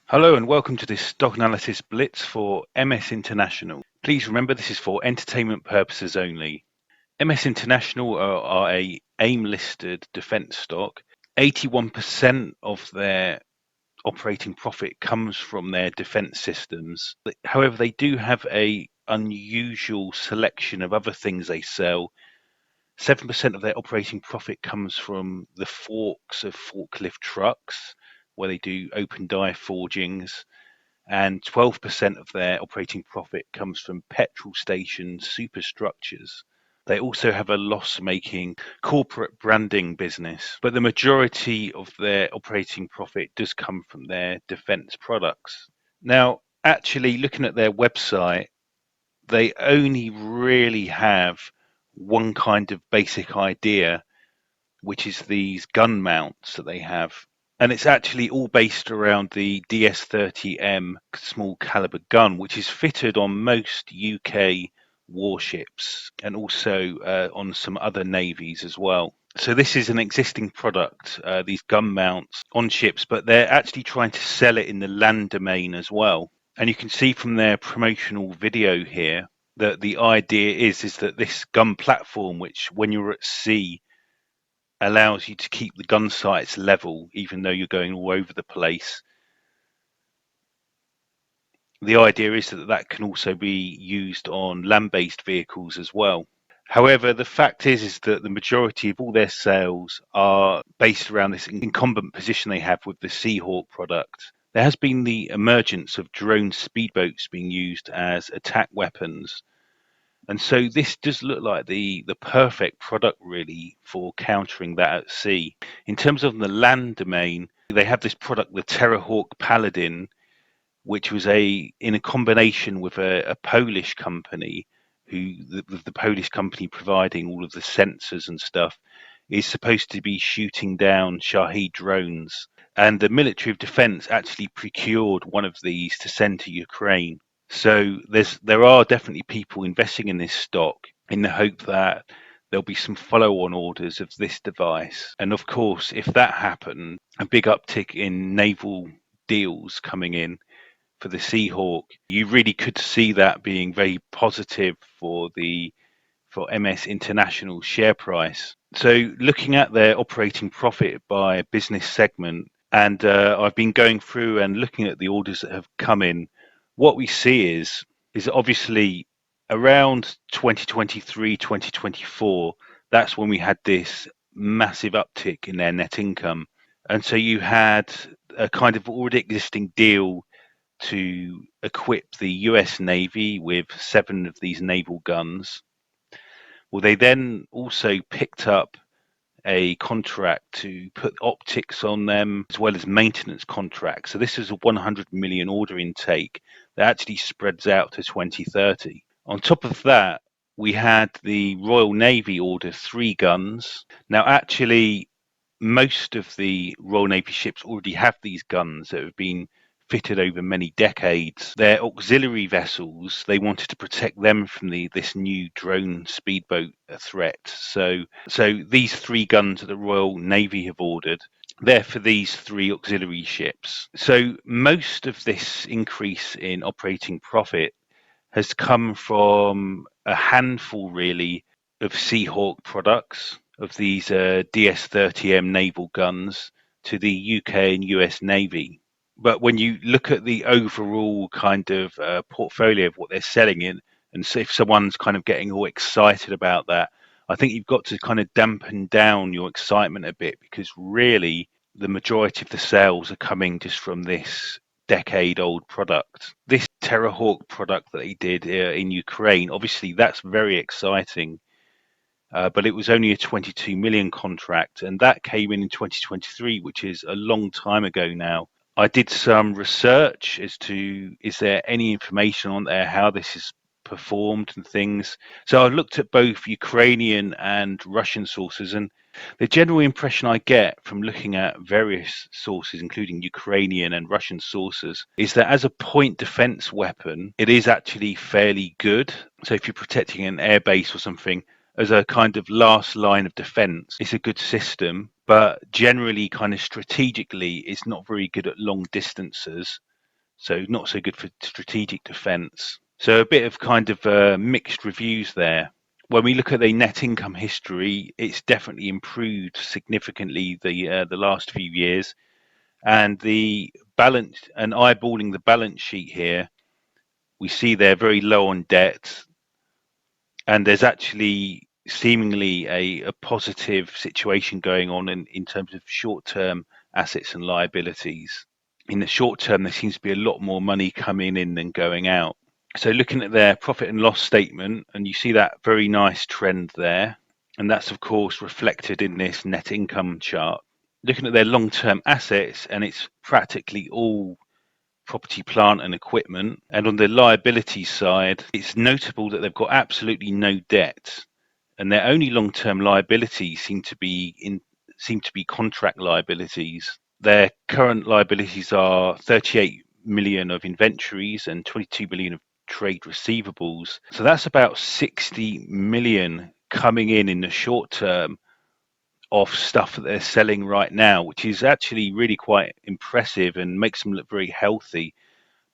Hello and welcome to this stock analysis blitz for MS International. Please remember this is for entertainment purposes only. MS International are a AIM listed defense stock. 81% of their operating profit comes from their defense systems. However, they do have a unusual selection of other things they sell. 7% of their operating profit comes from the forks of forklift trucks, where they do open die forgings, and 12% of their operating profit comes from petrol station superstructures. They also have a loss-making corporate branding business, but the majority of their operating profit does come from their defense products. Now, actually, looking at their website, they only really have one kind of basic idea, which is these gun mounts that they have. And it's actually all based around the DS-30M small caliber gun, which is fitted on most UK warships and also on some other navies as well. So this is an existing product, these gun mounts on ships, but they're actually trying to sell it in the land domain as well. And you can see from their promotional video here that the idea is that this gun platform, which when you're at sea allows you to keep the gun sights level even though you're going all over the place. The idea is that that can also be used on land-based vehicles as well. However, the fact is that the majority of all their sales are based around this incumbent position they have with the Seahawk product. There has been the emergence of drone speedboats being used as attack weapons. And so this does look like the perfect product really for countering that at sea. In terms of the land domain, they have this product, the Terrahawk Paladin, which was in a combination with a Polish company, the Polish company providing all of the sensors and stuff, is supposed to be shooting down Shahed drones. And the Military of Defense actually procured one of these to send to Ukraine. So there are definitely people investing in this stock in the hope that there'll be some follow-on orders of this device. And of course, if that happened, a big uptick in naval deals coming in for the Seahawk, you really could see that being very positive for MS International share price. So looking at their operating profit by business segment, and I've been going through and looking at the orders that have come in. What we see is obviously around 2023, 2024, that's when we had this massive uptick in their net income. And so you had a kind of already existing deal to equip the US Navy with 7 of these naval guns. Well, they then also picked up a contract to put optics on them as well as maintenance contracts. So this is a 100 million order intake that actually spreads out to 2030. On top of that, we had the Royal Navy order 3 guns. Now, actually, most of the Royal Navy ships already have these guns that have been fitted over many decades. Their auxiliary vessels, they wanted to protect them from this new drone speedboat threat. So these 3 guns that the Royal Navy have ordered, they're for these 3 auxiliary ships. So most of this increase in operating profit has come from a handful really of Seahawk products, of these DS-30M naval guns to the UK and US Navy. But when you look at the overall kind of portfolio of what they're selling in, and so if someone's kind of getting all excited about that, I think you've got to kind of dampen down your excitement a bit, because really the majority of the sales are coming just from this decade-old product. This Terrahawk product that he did in Ukraine, obviously that's very exciting. But it was only a 22 million contract, and that came in 2023, which is a long time ago now. I did some research as to is there any information on there how this is performed and things. So I looked at both Ukrainian and Russian sources, and the general impression I get from looking at various sources, including Ukrainian and Russian sources, is that as a point defense weapon, it is actually fairly good. So if you're protecting an airbase or something, as a kind of last line of defense, it's a good system, but generally kind of strategically it's not very good at long distances. so not so good for strategic defence. So a bit of kind of mixed reviews there. When we look at the net income history, it's definitely improved significantly the last few years, and the balance and eyeballing the balance sheet here, we see they're very low on debt, and there's actually seemingly a positive situation going on in terms of short-term assets and liabilities. In the short term, there seems to be a lot more money coming in than going out. So looking at their profit and loss statement, and you see that very nice trend there, and that's of course reflected in this net income chart. Looking at their long-term assets, and it's practically all property, plant and equipment. And on the liability side, it's notable that they've got absolutely no debt, and their only long-term liabilities seem to be contract liabilities. Their current liabilities are 38 million of inventories and 22 million of trade receivables. So that's about 60 million coming in the short term of stuff that they're selling right now, which is actually really quite impressive and makes them look very healthy.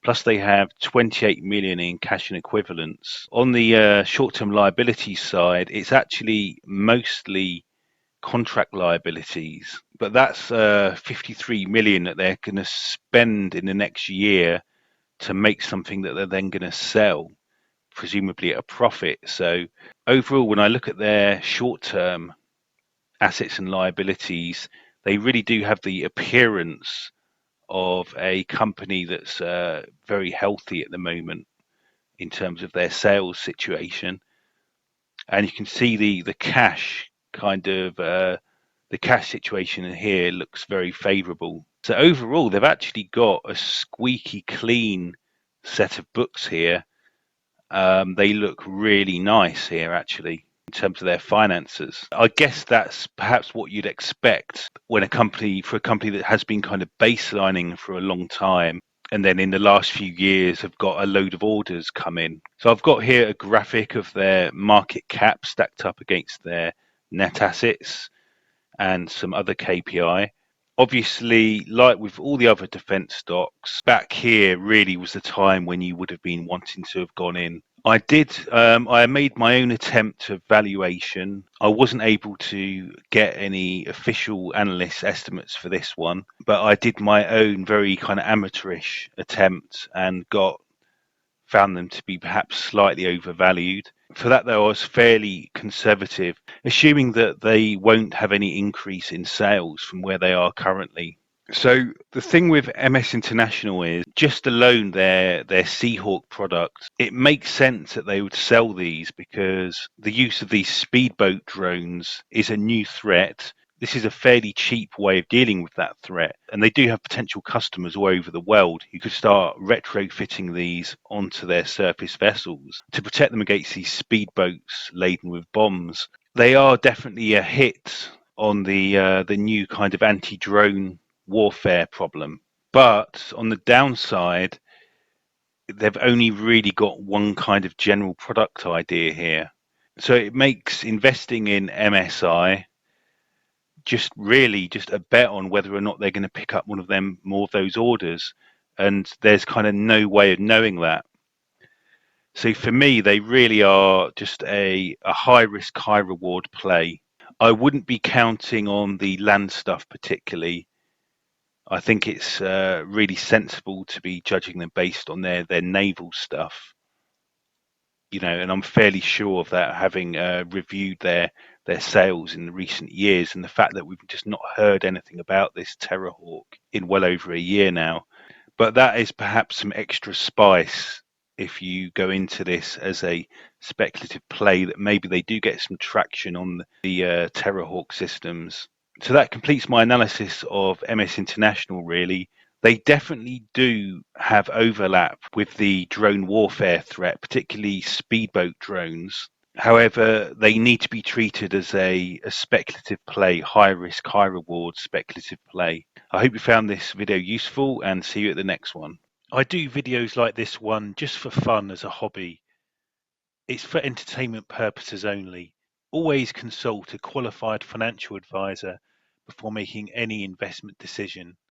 Plus, they have 28 million in cash and equivalents. On the short-term liability side, it's actually mostly contract liabilities, but that's 53 million that they're going to spend in the next year to make something that they're then going to sell, presumably at a profit. So overall, when I look at their short-term assets and liabilities, they really do have the appearance of a company that's very healthy at the moment in terms of their sales situation. And you can see the cash kind of the cash situation in here looks very favorable. So overall, they've actually got a squeaky clean set of books here. They look really nice here, actually, in terms of their finances. I guess that's perhaps what you'd expect when for a company that has been kind of baselining for a long time, and then in the last few years have got a load of orders come in. So I've got here a graphic of their market cap stacked up against their net assets and some other KPI. Obviously, like with all the other defense stocks, back here really was the time when you would have been wanting to have gone in. I made my own attempt of valuation. I wasn't able to get any official analyst estimates for this one, but I did my own very kind of amateurish attempt and found them to be perhaps slightly overvalued. For that, though, I was fairly conservative, assuming that they won't have any increase in sales from where they are currently. So the thing with MS International is just alone their Seahawk products, it makes sense that they would sell these because the use of these speedboat drones is a new threat. This is a fairly cheap way of dealing with that threat. And they do have potential customers all over the world who could start retrofitting these onto their surface vessels to protect them against these speedboats laden with bombs. They are definitely a hit on the new kind of anti-drone warfare problem. But on the downside, they've only really got one kind of general product idea here. So it makes investing in MSI just a bet on whether or not they're going to pick up more of those orders. And there's kind of no way of knowing that. So for me, they really are just a high risk, high reward play. I wouldn't be counting on the land stuff particularly. I think it's really sensible to be judging them based on their naval stuff, and I'm fairly sure of that, having reviewed their sales in the recent years, and the fact that we've just not heard anything about this Terrorhawk in well over a year now. But that is perhaps some extra spice if you go into this as a speculative play, that maybe they do get some traction on the Terrorhawk systems. So that completes my analysis of MS International, really. They definitely do have overlap with the drone warfare threat, particularly speedboat drones. However, they need to be treated as a speculative play, high risk, high reward speculative play. I hope you found this video useful, and see you at the next one. I do videos like this one just for fun as a hobby. It's for entertainment purposes only. Always consult a qualified financial advisor before making any investment decision.